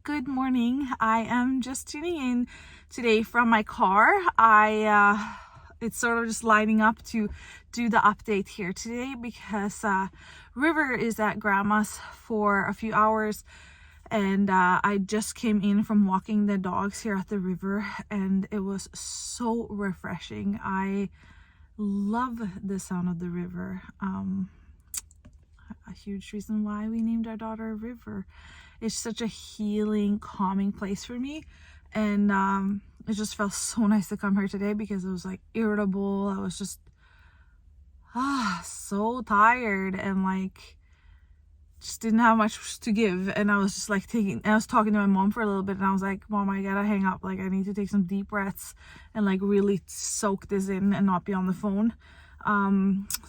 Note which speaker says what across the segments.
Speaker 1: Good morning. I am just tuning in today from my car. It's sort of just lining up to do the update here today because River is at grandma's for a few hours, and I just came in from walking the dogs here at the river, and it was so refreshing. I love the sound of the river. A huge reason why we named our daughter River. It's such a healing, calming place for me, and it just felt so nice to come here today because it was like irritable. I was just so tired and like just didn't have much to give, and I was just like I was talking to my mom for a little bit, and I was like, Mom, I gotta hang up, like I need to take some deep breaths and like really soak this in and not be on the phone.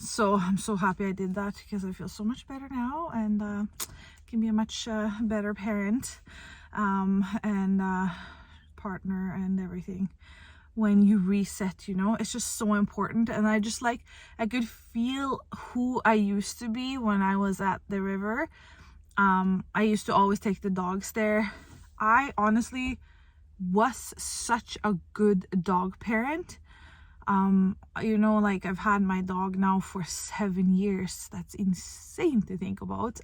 Speaker 1: So I'm so happy I did that because I feel so much better now, and can be a much better parent and partner and everything when you reset. It's just so important. And I could feel who I used to be when I was at the river. I used to always take the dogs there. I honestly was such a good dog parent. Like I've had my dog now for 7 years. That's insane to think about.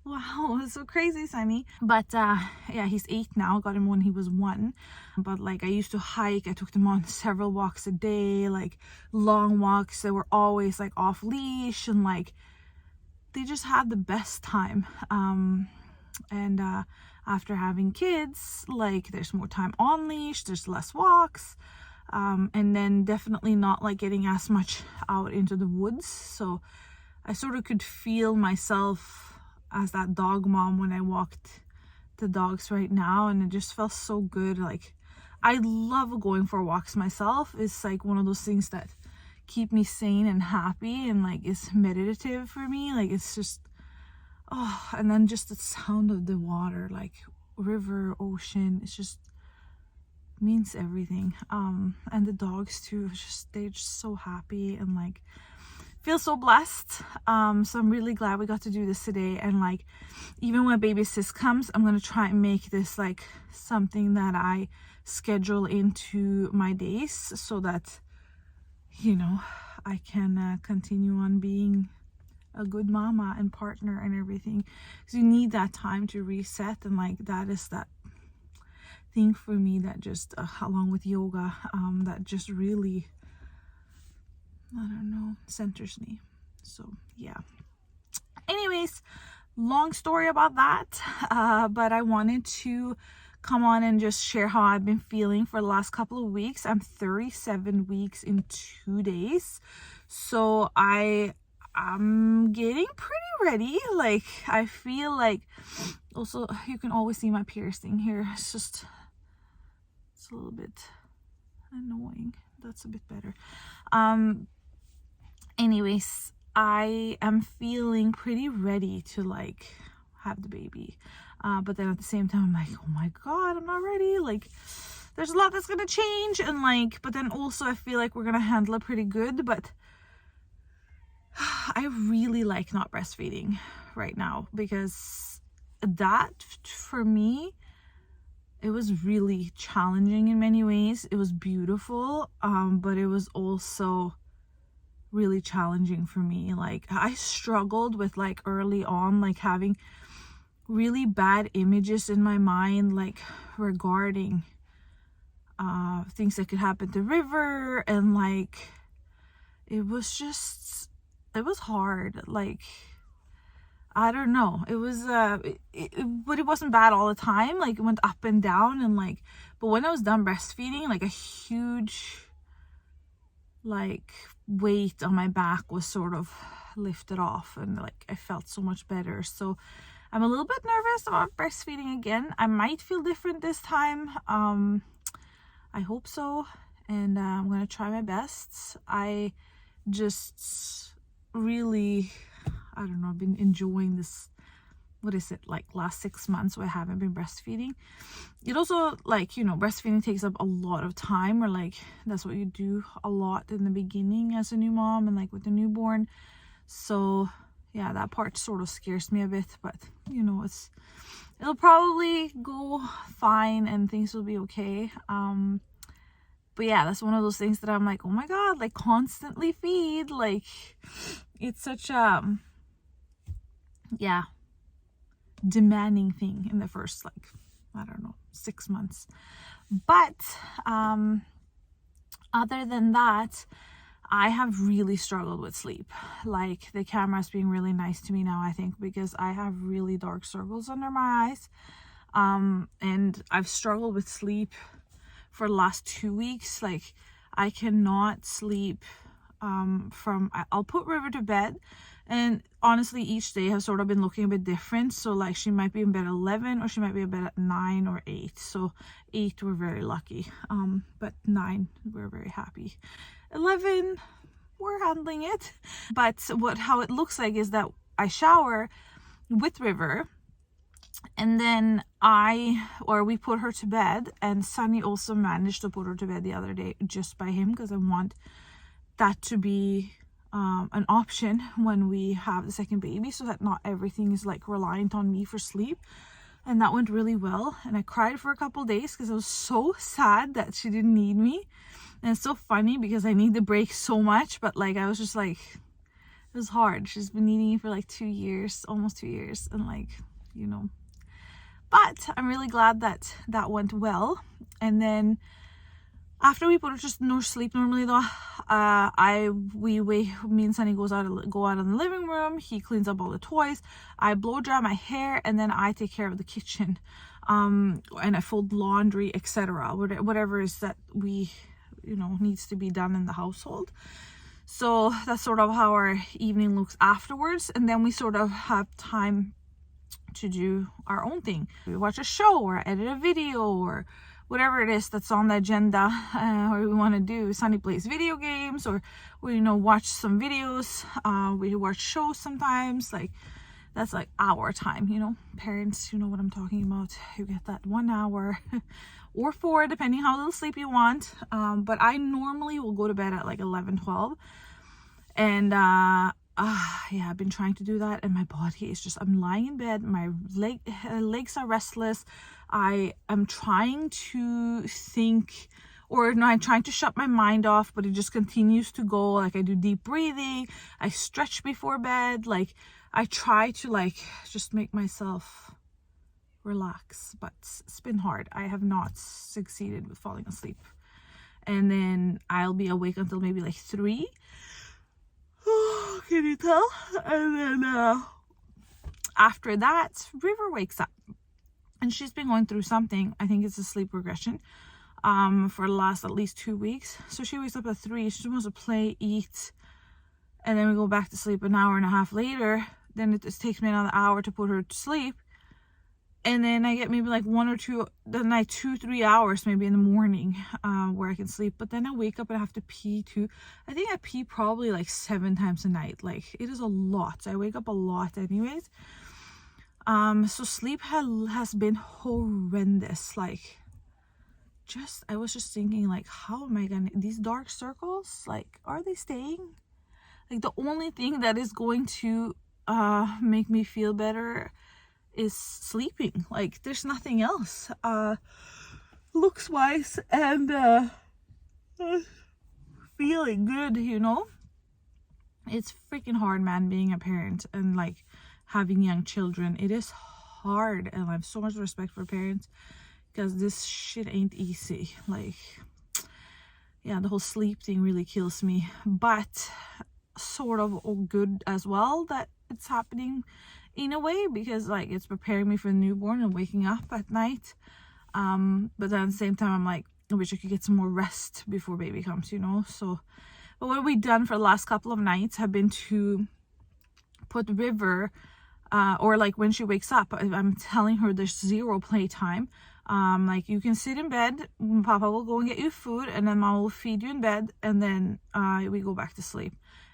Speaker 1: Wow, it's so crazy, Sunny. But yeah, he's 8 now. Got him when he was 1. But like I used to hike. I took them on several walks a day, like long walks. They were always like off leash, and like they just had the best time. And after having kids, like there's more time on leash, there's less walks. And then definitely not like getting as much out into the woods. So I sort of could feel myself as that dog mom when I walked the dogs right now, and it just felt so good. Like I love going for walks myself. It's like one of those things that keep me sane and happy, and like it's meditative for me. Like it's just and then just the sound of the water, like river, ocean, it's just means everything. And the dogs too, they're just so happy and like feel so blessed. So I'm really glad we got to do this today. And like even when baby sis comes, I'm gonna try and make this like something that I schedule into my days so that I can continue on being a good mama and partner and everything, because you need that time to reset. And like that is that thing for me that just along with yoga, that just really, I don't know, centers me. So yeah, anyways, long story about that, but I wanted to come on and just share how I've been feeling for the last couple of weeks. I'm 37 weeks in 2 days, so I'm getting pretty ready. Like I feel like, also you can always see my piercing here. It's a little bit annoying. That's a bit better. Anyways, I am feeling pretty ready to like have the baby, but then at the same time I'm like, oh my god, I'm not ready. Like there's a lot that's gonna change, and like, but then also I feel like we're gonna handle it pretty good. But I really like not breastfeeding right now, because that for me, it was really challenging in many ways. It was beautiful, but it was also really challenging for me. Like I struggled with like early on, like having really bad images in my mind, like regarding things that could happen to River, and like it was hard. Like I don't know. It was but it wasn't bad all the time. Like it went up and down, and like, but when I was done breastfeeding, like a huge like weight on my back was sort of lifted off, and like I felt so much better. So I'm a little bit nervous about breastfeeding again. I might feel different this time. I hope so, and I'm gonna try my best. I just really, I don't know, I've been enjoying this, what is it, like last 6 months where I haven't been breastfeeding. It also, like, breastfeeding takes up a lot of time, or like that's what you do a lot in the beginning as a new mom and like with the newborn. So yeah, that part sort of scares me a bit, but it's it'll probably go fine and things will be okay. But yeah, that's one of those things that I'm like, oh my god, like constantly feed. Like, it's such a yeah, demanding thing in the first, like, I don't know, 6 months. But other than that, I have really struggled with sleep. Like, the camera's being really nice to me now, I think, because I have really dark circles under my eyes. And I've struggled with sleep for the last 2 weeks. Like, I cannot sleep I'll put River to bed, and honestly each day has sort of been looking a bit different. So like, she might be in bed at 11, or she might be in bed at 9 or 8. So 8, we're very lucky, but 9, we're very happy. 11, we're handling it. But how it looks like is that I shower with River, and then we put her to bed, and Sunny also managed to put her to bed the other day just by him, because I want that to be an option when we have the second baby, so that not everything is like reliant on me for sleep. And that went really well, and I cried for a couple days because I was so sad that she didn't need me. And it's so funny because I need the break so much, but like, I was just like, it was hard. She's been needing me for like 2 years, almost 2 years, and like, you know. But I'm really glad that that went well. And then after we put her to no sleep normally though, me and Sunny go out in the living room. He cleans up all the toys. I blow dry my hair, and then I take care of the kitchen, and I fold laundry, etc. Whatever is that needs to be done in the household. So that's sort of how our evening looks afterwards, and then we sort of have time to do our own thing. We watch a show, or edit a video, or whatever it is that's on the agenda, or we want to do. Sunny plays video games, or we watch some videos. We watch shows sometimes. Like, that's like our time. Parents, you know what I'm talking about. You get that 1 hour or 4, depending how little sleep you want. But I normally will go to bed at like 11, 12, and yeah, I've been trying to do that, and my body is just, I'm lying in bed, my legs are restless. I am trying to think, or no, I'm trying to shut my mind off, but it just continues to go. Like, I do deep breathing, I stretch before bed, like I try to like just make myself relax, but it's been hard. I have not succeeded with falling asleep, and then I'll be awake until maybe like 3. Can you tell? And then after that, River wakes up, and she's been going through something. I think it's a sleep regression for the last at least 2 weeks. So she wakes up at 3. She wants to play, eat, and then we go back to sleep an hour and a half later. Then it just takes me another hour to put her to sleep, and then I get maybe like 1 or 2 the night, 2-3 hours maybe in the morning where I can sleep. But then I wake up and I have to pee too. I think I pee probably like 7 times a night. Like, it is a lot. I wake up a lot anyways. So sleep has been horrendous. Like, I was just thinking, like, how am I gonna, these dark circles, like, are they staying? Like, the only thing that is going to make me feel better is sleeping. Like, there's nothing else looks wise, and feeling good. It's freaking hard, man, being a parent and like having young children. It is hard, and I have so much respect for parents, because this shit ain't easy. Like, yeah, the whole sleep thing really kills me, but sort of good as well that it's happening in a way, because like, it's preparing me for the newborn and waking up at night. But then at the same time, I'm like, I wish I could get some more rest before baby comes, So, but what we've done for the last couple of nights have been to put River, or like when she wakes up, I'm telling her there's 0 playtime. Like, you can sit in bed, Papa will go and get you food, and then Mama will feed you in bed, and then we go back to sleep.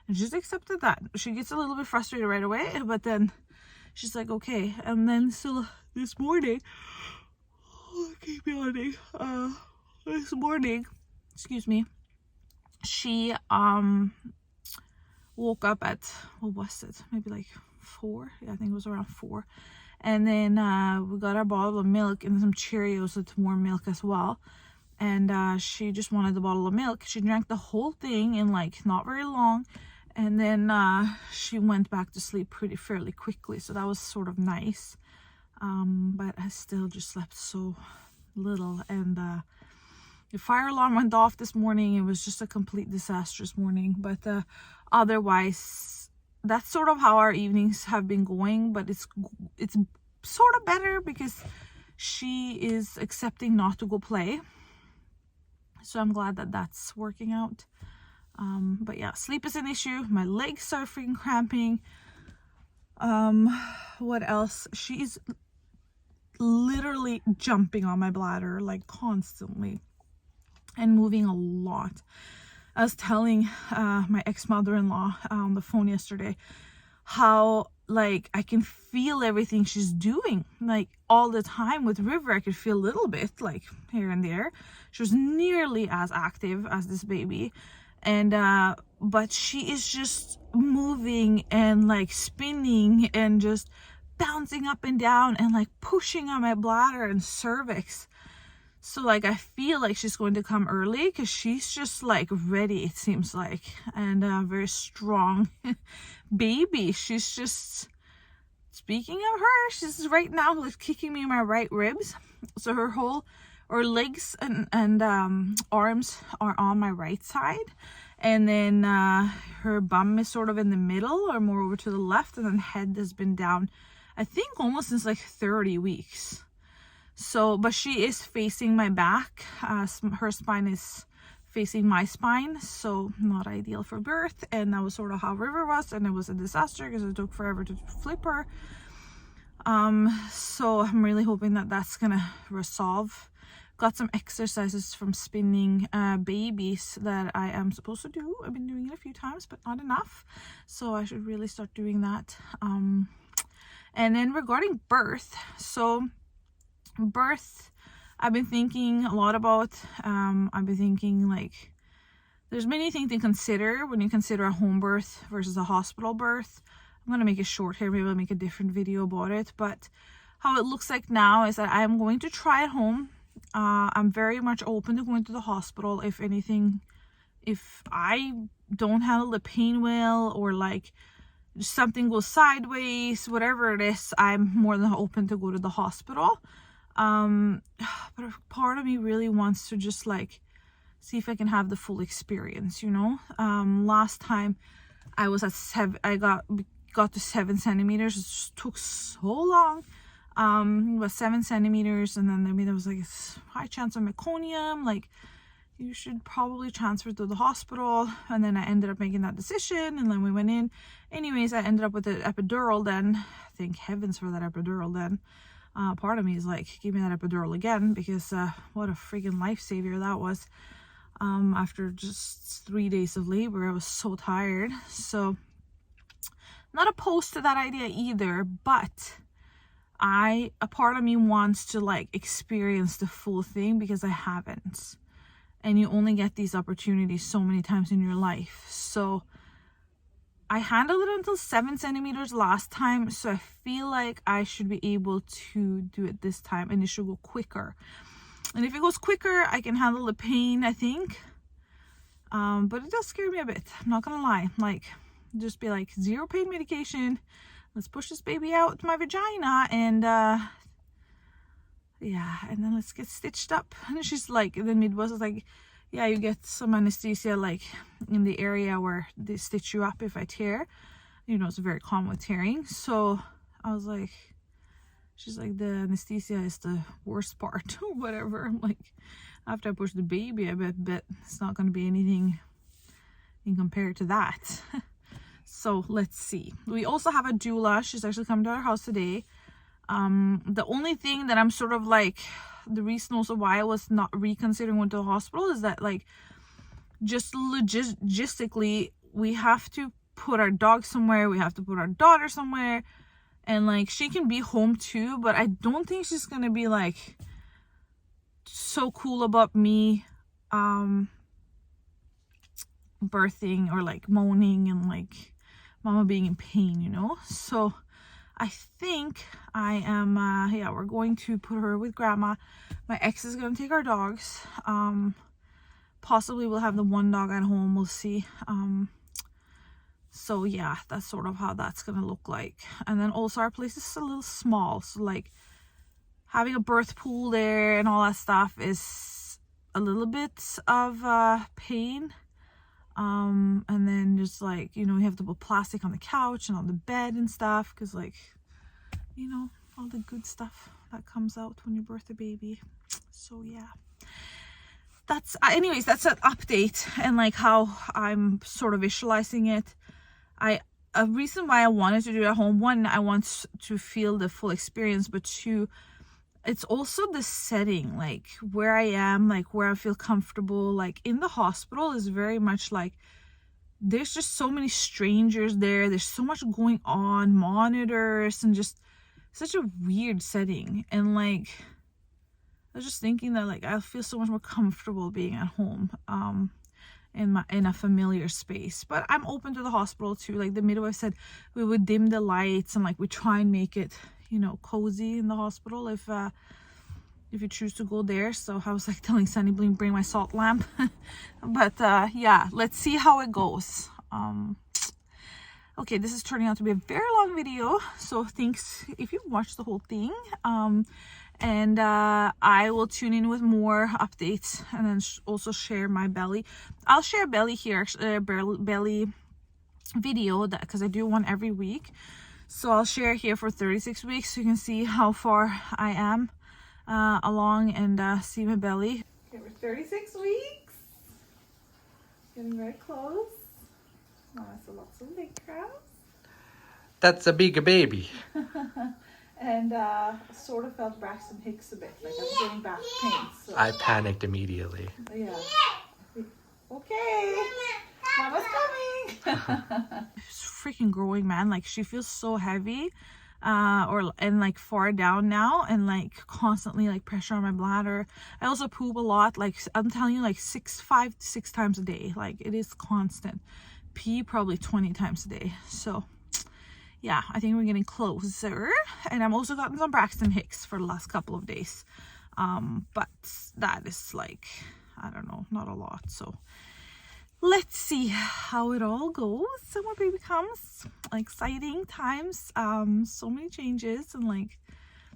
Speaker 1: And she's accepted that. She gets a little bit frustrated right away, but then she's like, okay. And then so this morning, keep yawning. This morning, excuse me, she woke up at, what was it? Maybe like 4. Yeah, I think it was around 4. And then we got our bottle of milk and some Cheerios with warm milk as well. And she just wanted the bottle of milk. She drank the whole thing in like not very long, and then she went back to sleep fairly quickly, so that was sort of nice. But I still just slept so little, and the fire alarm went off this morning. It was just a complete disastrous morning, but otherwise that's sort of how our evenings have been going. But it's sort of better because she is accepting not to go play, so I'm glad that that's working out. But yeah, sleep is an issue. My legs are freaking cramping. What else? She's literally jumping on my bladder like constantly and moving a lot. I was telling my ex-mother-in-law on the phone yesterday how like I can feel everything she's doing like all the time. With River, I could feel a little bit like here and there. She was nearly as active as this baby, and but she is just moving and like spinning and just bouncing up and down and like pushing on my bladder and cervix. So like I feel like she's going to come early because she's just like ready, it seems like, and very strong baby. She's just, speaking of her, she's right now like kicking me in my right ribs. So her legs and arms are on my right side, and then her bum is sort of in the middle or more over to the left, and then head has been down I think almost since like 30 weeks. So, but she is facing my back. Her spine is facing my spine, so not ideal for birth. And that was sort of how River was, and it was a disaster because it took forever to flip her. So I'm really hoping that that's gonna resolve. Got some exercises from spinning babies that I am supposed to do. I've been doing it a few times, but not enough. So I should really start doing that. And then regarding birth, so birth, I've been thinking a lot about. I've been thinking like there's many things to consider when you consider a home birth versus a hospital birth. I'm gonna make it short here. Maybe I'll make a different video about it. But how it looks like now is that I'm going to try at home. I'm very much open to going to the hospital if anything. If I don't handle the pain well, or like something goes sideways, whatever it is, I'm more than open to go to the hospital. But a part of me really wants to just like see if I can have the full experience, you know. Last time I was at 7, I got to 7 centimeters. It just took so long. It was 7 centimeters, and then there was like a high chance of meconium, like you should probably transfer to the hospital. And then I ended up making that decision, and then we went in. Anyways, I ended up with an epidural then. Thank heavens for that epidural then. Part of me is like, give me that epidural again, because what a freaking lifesaver that was. After just 3 days of labor, I was so tired. So not opposed to that idea either, but a part of me wants to like experience the full thing, because I haven't. And you only get these opportunities so many times in your life. So I handled it until 7 centimeters last time, so I feel like I should be able to do it this time, and it should go quicker. And if it goes quicker, I can handle the pain, I think. But it does scare me a bit, I'm not gonna lie. Like, just be like, 0 pain medication, let's push this baby out my vagina, and yeah, and then let's get stitched up. And she's like, the midwife was like, yeah, you get some anesthesia like in the area where they stitch you up if I tear. You know, it's very common with tearing. So I was like, she's like, the anesthesia is the worst part or whatever. I'm like, after I push the baby, I bet it's not going to be anything in compared to that. So let's see. We also have a doula. She's actually coming to our house today. The only thing that I'm sort of like, the reason also why I was not reconsidering going to the hospital is that like, just logistically, we have to put our dog somewhere, we have to put our daughter somewhere, and like, she can be home too, but I don't think she's gonna be like so cool about me birthing or like moaning and like mama being in pain, you know. So I think I am, yeah, we're going to put her with grandma. My ex is going to take our dogs. Possibly we'll have the one dog at home, we'll see. So yeah, that's sort of how that's gonna look like. And then also our place is a little small, so like having a birth pool there and all that stuff is a little bit of pain. And then just like, you know, you have to put plastic on the couch and on the bed and stuff, because like, you know, all the good stuff that comes out when you birth a baby. So yeah, that's anyways, that's an update and like how I'm sort of visualizing it. A reason why I wanted to do it at home, one, I want to feel the full experience, but two, it's also the setting, like where I am, like where I feel comfortable. Like in the hospital is very much like there's just so many strangers there's so much going on, monitors, and just such a weird setting. And like I was just thinking that like I feel so much more comfortable being at home in a familiar space. But I'm open to the hospital too. Like the midwife said, we would dim the lights and like we try and make it, you know, cozy in the hospital if you choose to go there. So I was like telling Sunny, bring my salt lamp. But yeah, let's see how it goes. Okay, this is turning out to be a very long video, so thanks if you watched the whole thing. And I will tune in with more updates, and then also share my belly. I'll share belly here, belly video, that because I do one every week. So I'll share here for 36 weeks so you can see how far I am along and see my belly. Okay, we're 36 weeks. Getting very close. Oh, so lots of leg crowds.
Speaker 2: That's a bigger baby.
Speaker 1: And sort of felt Braxton Hicks a bit, like I was getting back pain. So.
Speaker 2: I panicked immediately.
Speaker 1: Yeah. Okay. Mama's coming. She's freaking growing, man. Like she feels so heavy, and like far down now, and like constantly like pressure on my bladder. I also poop a lot. Like I'm telling you, like 5 to 6 times a day. Like it is constant. Pee probably 20 times a day. So yeah, I think we're getting closer. And I'm also gotten some Braxton Hicks for the last couple of days. But that is like, I don't know, not a lot. So let's see how it all goes and when baby comes. Exciting times. So many changes, and like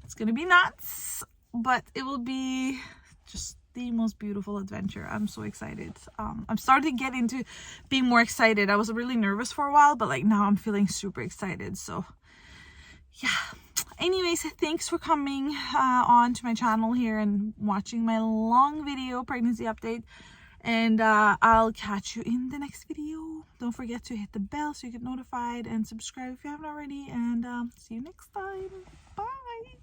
Speaker 1: it's gonna be nuts, but it will be just the most beautiful adventure. I'm so excited. I'm starting to get into being more excited. I was really nervous for a while, but like now I'm feeling super excited. So yeah, anyways, thanks for coming on to my channel here and watching my long video pregnancy update, and I'll catch you in the next video. Don't forget to hit the bell so you get notified, and subscribe if you haven't already, and see you next time. Bye.